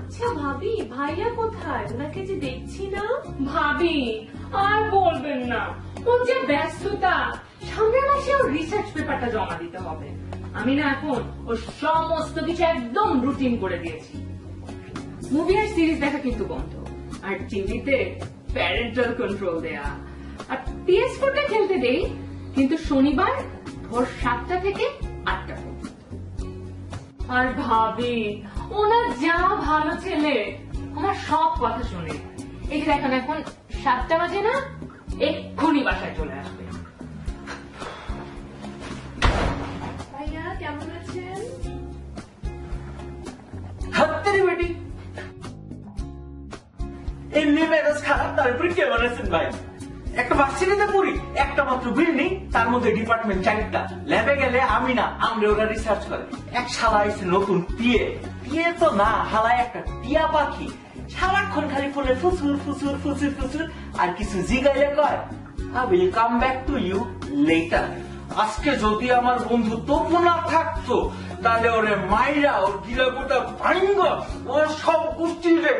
আচ্ছা ভাবি, ভাইয়া কোথায়? ওনাকে যে দেখছি না। ভাবি আর বলবেন না, ওর যে ব্যস্ততা, সামনের মাসে ওর রিসার্চ পেপারটা জমা দিতে হবে। আমি না এখন ওর সমস্ত কিছু একদম রুটিন করে দিয়েছি। মুভি আর সিরিজ দেখা কিন্তু বন্ধ, আর টিভিতে প্যারেন্টাল কন্ট্রোল দেয়া, আর PS4টা খেলতে দেই, কিন্তু শনিবার ভোর 7টা থেকে 8টা। আর ভাবি ওনার যা ভালো ছেলে, আমার সব কথা শুনে। এই দেখেন এখন 7টা বাজে না, এক্ষুনি বাসায় চলে আসবে। ভাইয়া কেমন আছেন? হাত্তারি বেটি, এমনি মেজাজ খারাপ, তারপরে কেমন আছেন ভাই? একটা ভার্সিটিতে পড়ি, একটা মাত্র বিল্ডিং, তার মধ্যে ডিপার্টমেন্ট 4টা। ল্যাবে গেলে আমি না, আমরা ওরা রিসার্চ করে। এক শালা আইছে নতুন পিএ, পিএ তো না, হালায় একটা টিয়া পাখি, সারাক্ষণ খালি ফোনে ফুসুর ফুসুর ফুসুর ফুসুর, আর কিছু জিগাইলে কয় I will come back to you later. আজকে যদি আমার বন্ধু তপু না থাকতো, তাহলে ওরে মাইরা ওর গিলাগুটা ভাঙ্গ, ওর সব গোষ্ঠীরে